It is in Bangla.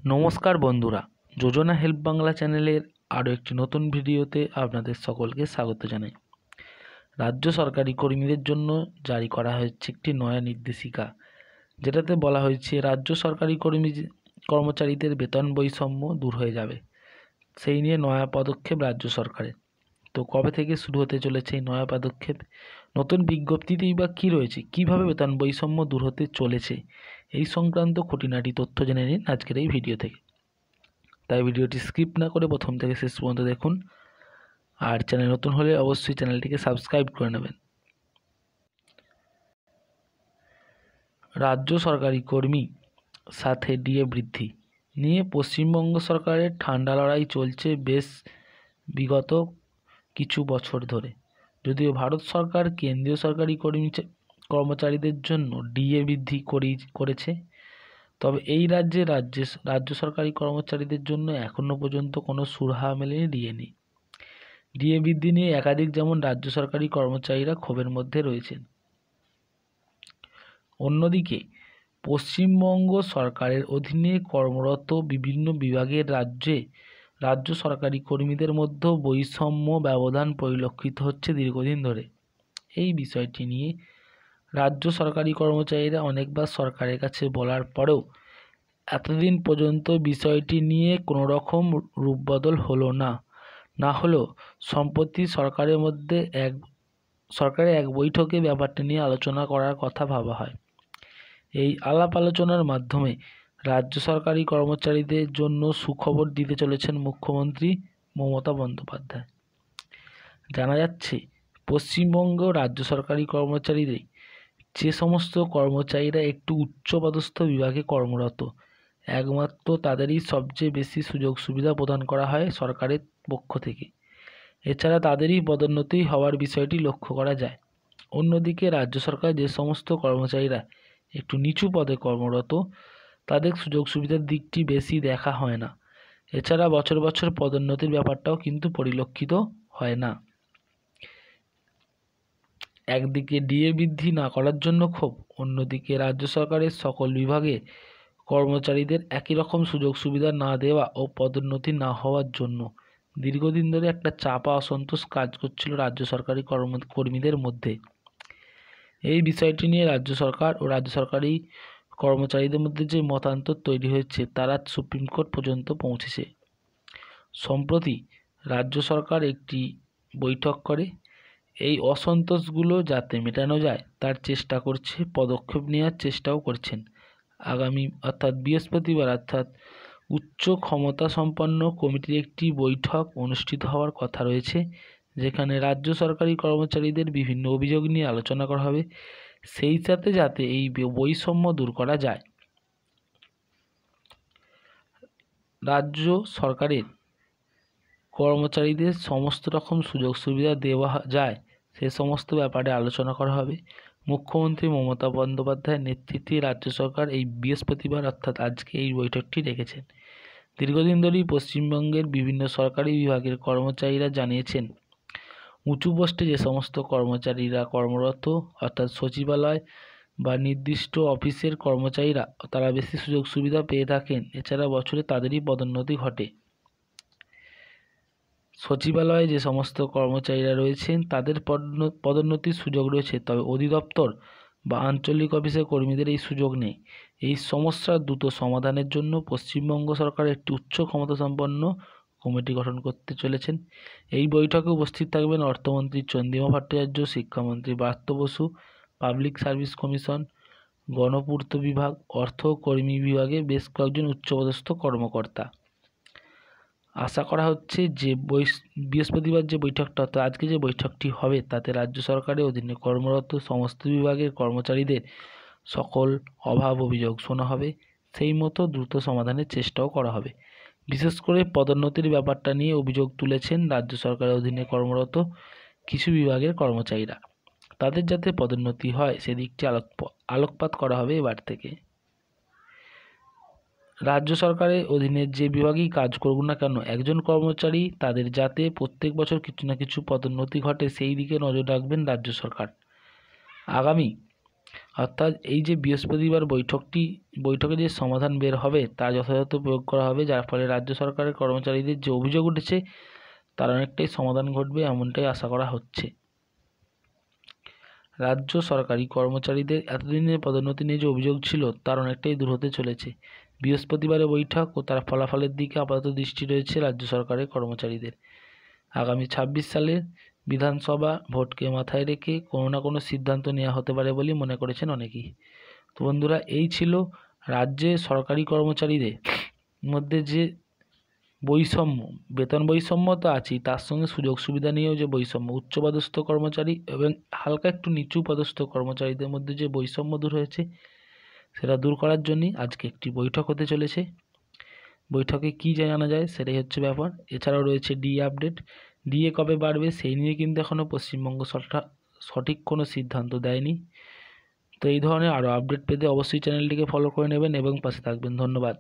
নমস্কার বন্ধুরা, যোজনা হেল্প বাংলা চ্যানেলের আরও একটি নতুন ভিডিওতে আপনাদের সকলকে স্বাগত জানাই। রাজ্য সরকারি কর্মীদের জন্য জারি করা হয়েছে একটি নয়া নির্দেশিকা, যেটাতে বলা হয়েছে রাজ্য সরকারি কর্মচারীদের বেতন বৈষম্য দূর হয়ে যাবে। সেই নিয়ে নয়া পদক্ষেপ রাজ্য সরকারের। তো কবে থেকে শুরু হতে চলেছে এই নয়া পদক্ষেপ, নতুন বিজ্ঞপ্তিতেই বা কী রয়েছে, কীভাবে বেতন বৈষম্য দূর হতে চলেছে, এই সংক্রান্ত খুঁটিনাটি তথ্য জেনে নিন আজকের এই ভিডিও থেকে। তাই ভিডিওটি স্কিপ না করে প্রথম থেকে শেষ পর্যন্ত দেখুন, আর চ্যানেল নতুন হলে অবশ্যই চ্যানেলটিকে সাবস্ক্রাইব করে নেবেন। রাজ্য সরকারি কর্মী সাথে ডিএ বৃদ্ধি নিয়ে পশ্চিমবঙ্গ সরকারের ঠান্ডা লড়াই চলছে বেশ বিগত কিছু বছর ধরে। যদিও ভারত সরকার কেন্দ্রীয় সরকারি কর্মচারীদের জন্য ডিএ বৃদ্ধি করেছে, তবে এই রাজ্য সরকারি কর্মচারীদের জন্য এখনও পর্যন্ত কোনো সুরাহা মেলেনি ডিএ বৃদ্ধি নিয়ে একাধিক যেমন রাজ্য সরকারি কর্মচারীরা ক্ষোভের মধ্যে রয়েছেন। অন্যদিকে পশ্চিমবঙ্গ সরকারের অধীনে কর্মরত বিভিন্ন বিভাগের রাজ্য সরকারি কর্মীদের মধ্যে বৈষম্য ব্যবধান পরিলক্ষিত হচ্ছে দীর্ঘদিন ধরে। এই বিষয়টি নিয়ে রাজ্য সরকারি কর্মচারীরা অনেকবার সরকারের কাছে বলার পরেও এতদিন পর্যন্ত বিষয়টি নিয়ে কোনো রকম রূপবদল হলো না হলেও সম্প্রতি সরকারের এক বৈঠকে ব্যাপারটি নিয়ে আলোচনা করার কথা ভাবা হয়। এই আলাপ আলোচনার মাধ্যমে রাজ্য সরকারি কর্মচারীদের জন্য সুখবর দিতে চলেছেন মুখ্যমন্ত্রী মমতা বন্দ্যোপাধ্যায়। জানা যাচ্ছে, পশ্চিমবঙ্গ রাজ্য সরকারি কর্মচারীদের যে সমস্ত কর্মচারীরা একটু উচ্চপদস্থ বিভাগে কর্মরত, একমাত্র তাদেরই সবচেয়ে বেশি সুযোগ সুবিধা প্রদান করা হয় সরকারের পক্ষ থেকে। এছাড়া তাদেরই পদোন্নতি হওয়ার বিষয়টি লক্ষ্য করা যায়। অন্যদিকে রাজ্য সরকার যে সমস্ত কর্মচারীরা একটু নিচু পদে কর্মরত, তাদের সুযোগ সুবিধার দিকটি বেশি দেখা হয় না। এছাড়া বছর বছর পদোন্নতির ব্যাপারটাও কিন্তু পরিলক্ষিত হয় না। একদিকে ডিএ বৃদ্ধি না করার জন্য ক্ষোভ, অন্যদিকে রাজ্য সরকারের সকল বিভাগে কর্মচারীদের একই রকম সুযোগ সুবিধা না দেওয়া ও পদোন্নতি না হওয়ার জন্য দীর্ঘদিন ধরে একটা চাপা অসন্তোষ কাজ করছিল রাজ্য সরকারি কর্মীদের মধ্যে। এই বিষয়টি নিয়ে রাজ্য সরকার ও রাজ্য সরকারি কর্মচারীদের মধ্যে যে মতান্তর তৈরি হয়েছে, তারা সুপ্রিম কোর্ট পর্যন্ত পৌঁছেছে। সম্প্রতি রাজ্য সরকার একটি বৈঠক করে এই অসন্তোষগুলো যাতে মেটানো যায় তার চেষ্টা করছে, পদক্ষেপ নেওয়ার চেষ্টাও করছেন। আগামী অর্থাৎ বৃহস্পতিবার উচ্চ ক্ষমতা সম্পন্ন কমিটির একটি বৈঠক অনুষ্ঠিত হওয়ার কথা রয়েছে, যেখানে রাজ্য সরকারি কর্মচারীদের বিভিন্ন অভিযোগ নিয়ে আলোচনা করা হবে, সেই সাথে যাতে এই বৈষম্য দূর করা যায়। রাজ্য সরকারের কর্মচারীদের সমস্ত রকম সুযোগ সুবিধা দেওয়া যায়, সে সমস্ত ব্যাপারে আলোচনা করা হবে। মুখ্যমন্ত্রী মমতা বন্দ্যোপাধ্যায়ের নেতৃত্বে রাজ্য সরকার এই বৃহস্পতিবার অর্থাৎ আজকে এই বৈঠকটি রেখেছেন। দীর্ঘদিন ধরেই পশ্চিমবঙ্গের বিভিন্ন সরকারি বিভাগের কর্মচারীরা জানিয়েছেন, উঁচু পোস্টে যে সমস্ত কর্মচারীরা কর্মরত অর্থাৎ সচিবালয় বা নির্দিষ্ট অফিসের কর্মচারীরা, তারা বেশি সুযোগ সুবিধা পেয়ে থাকেন। এছাড়া বছরে তাদেরই পদোন্নতি ঘটে। সচিবালয়ে যে সমস্ত কর্মচারীরা রয়েছেন তাদের পদোন্নতির সুযোগ রয়েছে, তবে অধিদপ্তর বা আঞ্চলিক অফিসের কর্মীদের এই সুযোগ নেই। এই সমস্যার দ্রুত সমাধানের জন্য পশ্চিমবঙ্গ সরকার একটি উচ্চ ক্ষমতাসম্পন্ন কমিটি গঠন করতে চলেছেন। এই বৈঠকে উপস্থিত থাকবেন অর্থমন্ত্রী চন্দ্রিমা ভট্টাচার্য, শিক্ষামন্ত্রী Bratya Basu, public service commission, গণপূর্ত বিভাগ, অর্থ ও কর্মী বিভাগে বেশ কয়েকজন উচ্চপদস্থ কর্মকর্তা। আশা করা হচ্ছে যে বৃহস্পতিবার যে বৈঠকটা অর্থাৎ আজকে যে বৈঠকটি হবে, তাতে রাজ্য সরকারের অধীনে কর্মরত সমস্ত বিভাগের কর্মচারীদের সকল অভাব অভিযোগ শোনা হবে, সেই মতো দ্রুত সমাধানের চেষ্টাও করা হবে। বিশেষ করে পদোন্নতির ব্যাপারটা নিয়ে অভিযোগ তুলেছেন রাজ্য সরকারের অধীনে কর্মরত কিছু বিভাগের কর্মচারীরা। তাদের যাতে পদোন্নতি হয় সেদিকটি আলোকপাত করা হবে এবার থেকে। রাজ্য সরকারের অধীনে যে বিভাগেই কাজ করুক না কেন, একজন কর্মচারী তাদের যাতে প্রত্যেক বছর কিছু না কিছু পদোন্নতি ঘটে, সেই দিকে নজর রাখবেন রাজ্য সরকার। আগামী অর্থাৎ এই যে বৃহস্পতিবার বৈঠকে যে সমাধান বের হবে তার যথাযথ প্রয়োগ করা হবে, যার ফলে রাজ্য সরকারের কর্মচারীদের যে অভিযোগ উঠেছে তার অনেকটাই সমাধান ঘটবে এমনটাই আশা করা হচ্ছে। রাজ্য সরকারি কর্মচারীদের এতদিনের পদোন্নতি নিয়ে যে অভিযোগ ছিল তার অনেকটাই দূর হতে চলেছে। বৃহস্পতিবারের বৈঠক ও তার ফলাফলের দিকে আপাতত দৃষ্টি রয়েছে রাজ্য সরকারের কর্মচারীদের। আগামী 26 সালের বিধানসভা ভোটকে মাথায় রেখে কোনো না কোনো সিদ্ধান্ত নেওয়া হতে পারে বলে মনে করেছেন অনেকেই। তো বন্ধুরা, এই ছিল রাজ্যে সরকারি কর্মচারীদের মধ্যে যে বৈষম্য, বেতন বৈষম্য তো আছেই, তার সঙ্গে সুযোগ সুবিধা নিয়েও যে বৈষম্য, উচ্চপদস্থ কর্মচারী এবং হালকা একটু নিচু পদস্থ কর্মচারীদের মধ্যে যে বৈষম্য দূর হয়েছে সেটা দূর করার জন্যই আজকে একটি বৈঠক হতে চলেছে। বৈঠকে কী জানা যায় সেটাই হচ্ছে ব্যাপার। এছাড়াও রয়েছে ডিএ আপডেট। ডিএ কবে বাড়বে সেই নিয়ে কিন্তু এখনও পশ্চিমবঙ্গ সরকার সঠিক কোনো সিদ্ধান্ত দেয়নি। তো এই ধরনের আরও আপডেট পেতে অবশ্যই চ্যানেলটিকে ফলো করে নেবেন এবং পাশে থাকবেন। ধন্যবাদ।